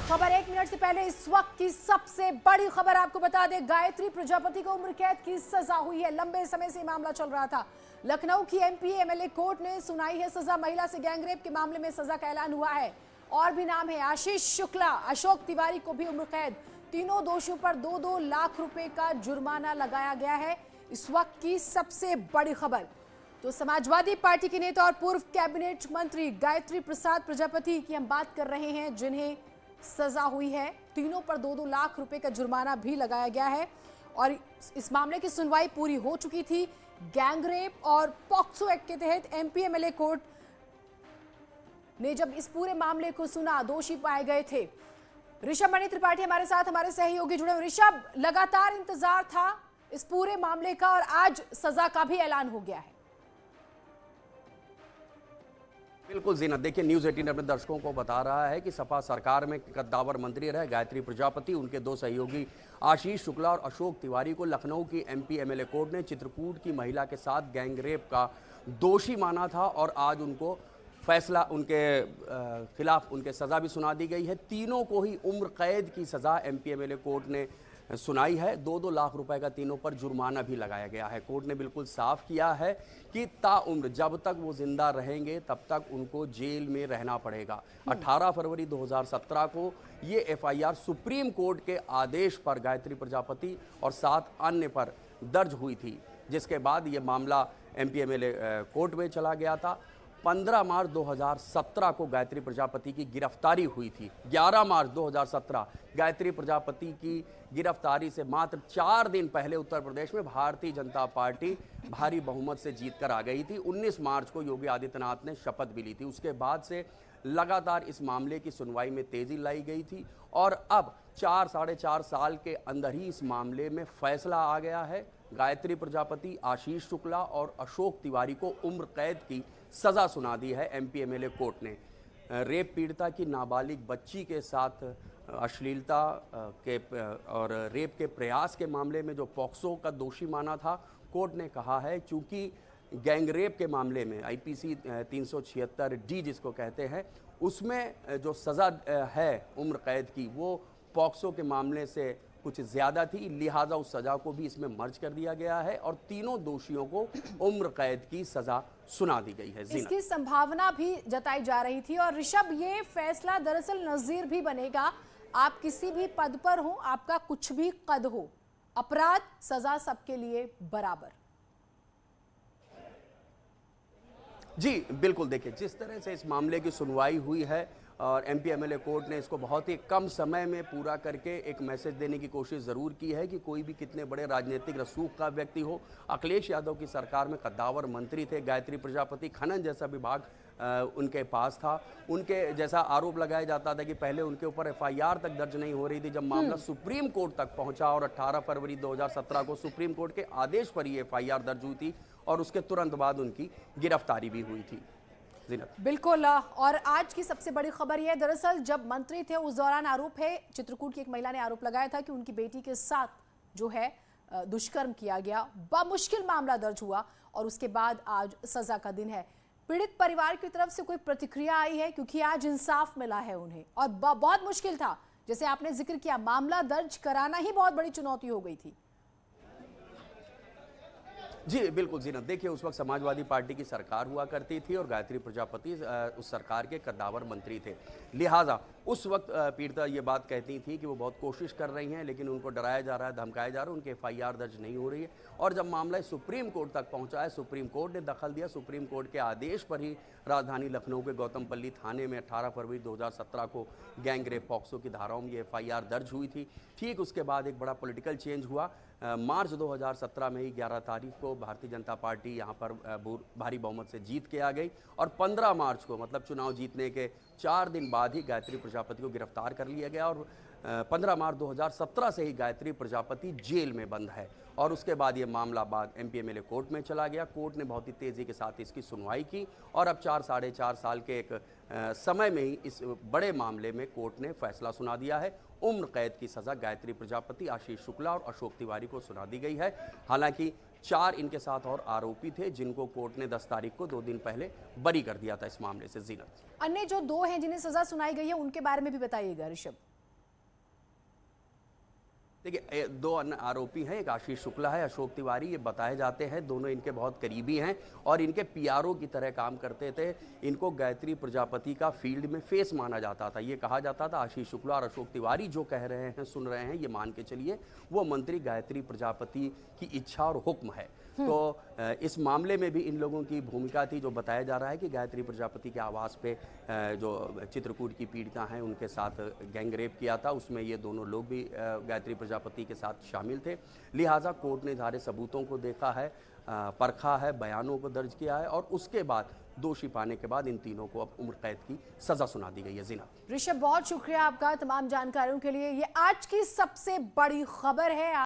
खबर 1 मिनट से पहले इस वक्त की सबसे बड़ी खबर आपको बता दें, गायत्री प्रजापति को उम्र कैद की सजा हुई है। लंबे समय से मामला चल रहा था। लखनऊ की एमपी एमएलए कोर्ट ने सुनाई है सजा। महिला से गैंगरेप के मामले में सजा का ऐलान हुआ है। और भी नाम है आशीष शुक्ला, अशोक तिवारी को भी उम्र कैद। तीनों दोषियों पर 2-2 लाख रुपए का जुर्माना लगाया गया है। इस वक्त की सबसे बड़ी खबर तो समाजवादी पार्टी के नेता और पूर्व कैबिनेट मंत्री गायत्री प्रसाद प्रजापति की हम बात कर रहे हैं, जिन्हें सजा हुई है। तीनों पर 2-2 लाख रुपए का जुर्माना भी लगाया गया है। और इस मामले की सुनवाई पूरी हो चुकी थी। गैंगरेप और पॉक्सो एक्ट के तहत एमपी एमएलए कोर्ट ने जब इस पूरे मामले को सुना, दोषी पाए गए थे। ऋषभ मणि त्रिपाठी हमारे साथ, हमारे सहयोगी जुड़े। ऋषभ, लगातार इंतजार था इस पूरे मामले का और आज सजा का भी ऐलान हो गया है। बिल्कुल जीनत, देखिए न्यूज़ 18 अपने दर्शकों को बता रहा है कि सपा सरकार में कद्दावर मंत्री रहे गायत्री प्रजापति, उनके 2 सहयोगी आशीष शुक्ला और अशोक तिवारी को लखनऊ की एमपी एमएलए कोर्ट ने चित्रकूट की महिला के साथ गैंगरेप का दोषी माना था और आज उनको फैसला, उनके खिलाफ उनके सज़ा भी सुना दी गई है। तीनों को ही उम्र कैद की सज़ा एमपी एमएलए कोर्ट ने सुनाई है। 2-2 लाख रुपए का तीनों पर जुर्माना भी लगाया गया है। कोर्ट ने बिल्कुल साफ किया है कि ताउम्र जब तक वो जिंदा रहेंगे तब तक उनको जेल में रहना पड़ेगा। 18 फरवरी 2017 को ये एफआईआर सुप्रीम कोर्ट के आदेश पर गायत्री प्रजापति और 7 अन्य पर दर्ज हुई थी, जिसके बाद ये मामला एमपी एमएलए कोर्ट में चला गया था। 15 मार्च 2017 को गायत्री प्रजापति की गिरफ्तारी हुई थी। 11 मार्च 2017 गायत्री प्रजापति की गिरफ्तारी से मात्र 4 दिन पहले उत्तर प्रदेश में भारतीय जनता पार्टी भारी बहुमत से जीत कर आ गई थी। 19 मार्च को योगी आदित्यनाथ ने शपथ भी ली थी। उसके बाद से लगातार इस मामले की सुनवाई में तेजी लाई गई थी और अब 4 साढ़े 4 साल के अंदर ही इस मामले में फैसला आ गया है। गायत्री प्रजापति, आशीष शुक्ला और अशोक तिवारी को उम्र कैद की सजा सुना दी है एमपी एमएलए कोर्ट ने। रेप पीड़िता की नाबालिग बच्ची के साथ अश्लीलता के और रेप के प्रयास के मामले में जो पॉक्सो का दोषी माना था, कोर्ट ने कहा है चूंकि गैंगरेप के मामले में आईपीसी 376 डी जिसको कहते हैं, उसमें जो सज़ा है उम्र कैद की वो पॉक्सो के मामले से कुछ ज़्यादा थी, लिहाजा उस सज़ा को भी इसमें मर्ज कर दिया गया है और तीनों दोषियों को उम्र कैद की सज़ा सुना दी गई है। इसकी संभावना भी जताई जा रही थी। और ऋषभ, ये फैसला दरअसल नज़ीर भी बनेगा। आप किसी भी पद पर हो, आपका कुछ भी कद हो, अपराध सजा सबके लिए बराबर। जी बिल्कुल, देखिए जिस तरह से इस मामले की सुनवाई हुई है और एमपी एमएलए कोर्ट ने इसको बहुत ही कम समय में पूरा करके एक मैसेज देने की कोशिश ज़रूर की है कि कोई भी कितने बड़े राजनीतिक रसूख का व्यक्ति हो, अखिलेश यादव की सरकार में कद्दावर मंत्री थे गायत्री प्रजापति, खनन जैसा विभाग उनके पास था, उनके जैसा आरोप लगाया जाता था कि पहले उनके ऊपर एफआईआर तक दर्ज नहीं हो रही थी। जब मामला सुप्रीम कोर्ट तक पहुंचा और 18 फरवरी 2017 को सुप्रीम कोर्ट के आदेश पर ही एफआईआर दर्ज हुई थी और उसके तुरंत बाद उनकी गिरफ्तारी भी हुई थी। बिल्कुल। और आज की सबसे बड़ी खबर यह है, दरअसल जब मंत्री थे उस दौरान आरोप है, चित्रकूट की एक महिला ने आरोप लगाया था कि उनकी बेटी के साथ जो है दुष्कर्म किया गया। बामुश्किल मामला दर्ज हुआ और उसके बाद आज सजा का दिन है। पीड़ित परिवार की तरफ से कोई प्रतिक्रिया आई है? क्योंकि आज इंसाफ मिला है उन्हें और बहुत मुश्किल था, जैसे आपने जिक्र किया, मामला दर्ज कराना ही बहुत बड़ी चुनौती हो गई थी। जी बिल्कुल जीनत, देखिए उस वक्त समाजवादी पार्टी की सरकार हुआ करती थी और गायत्री प्रजापति उस सरकार के कद्दावर मंत्री थे। लिहाजा उस वक्त पीड़िता ये बात कहती थी कि वो बहुत कोशिश कर रही हैं लेकिन उनको डराया जा रहा है, धमकाया जा रहा है, उनके एफआईआर दर्ज नहीं हो रही है। और जब मामला सुप्रीम कोर्ट तक पहुंचा है, सुप्रीम कोर्ट ने दखल दिया। सुप्रीम कोर्ट के आदेश पर ही राजधानी लखनऊ के गौतमपल्ली थाने में 18 फरवरी 2017 को गैंगरेप पॉक्सो की धाराओं में ये एफआईआर दर्ज हुई थी। ठीक उसके बाद एक बड़ा पॉलिटिकल चेंज हुआ। मार्च 2017 में ही 11 तारीख को भारतीय जनता पार्टी यहाँ पर भारी बहुमत से जीत के आ गई और 15 मार्च को, मतलब चुनाव जीतने के 4 दिन बाद ही गायत्री प्रजापति को गिरफ्तार कर लिया गया और 15 मार्च 2017 से ही गायत्री प्रजापति जेल में बंद है। और उसके बाद ये मामला बाद एमपी एमएलए कोर्ट में चला गया। कोर्ट ने बहुत ही तेज़ी के साथ इसकी सुनवाई की और अब 4 साढ़े 4 साल के एक समय में ही इस बड़े मामले में कोर्ट ने फैसला सुना दिया है। उम्र कैद की सज़ा गायत्री प्रजापति, आशीष शुक्ला और अशोक तिवारी को सुना दी गई है। हालांकि 4 इनके साथ और आरोपी थे जिनको कोर्ट ने 10 तारीख को 2 दिन पहले बरी कर दिया था इस मामले से। जीनत, अन्य जो 2 हैं जिन्हें सजा सुनाई गई है उनके बारे में भी बताइएगा ऋषभ। देखिए, दो अन्य आरोपी हैं, एक आशीष शुक्ला है, अशोक तिवारी, ये बताए जाते हैं दोनों इनके बहुत करीबी हैं और इनके पीआरओ की तरह काम करते थे। इनको गायत्री प्रजापति का फील्ड में फेस माना जाता था। ये कहा जाता था आशीष शुक्ला और अशोक तिवारी जो कह रहे हैं, सुन रहे हैं, ये मान के चलिए वो मंत्री गायत्री प्रजापति की इच्छा और हुक्म है। तो इस मामले में भी इन लोगों की भूमिका थी। जो बताया जा रहा है कि गायत्री प्रजापति के आवास पे जो चित्रकूट की पीड़िता हैं उनके साथ गैंग रेप किया था, उसमें ये दोनों लोग भी गायत्री प्रजापति के साथ शामिल थे। लिहाजा कोर्ट ने सारे सबूतों को देखा है, परखा है, बयानों को दर्ज किया है और उसके बाद दोषी पाने के बाद इन तीनों को अब उम्र कैद की सजा सुना दी गई है। ज़ीनत। ऋषभ, बहुत शुक्रिया आपका तमाम जानकारियों के लिए। ये आज की सबसे बड़ी खबर है।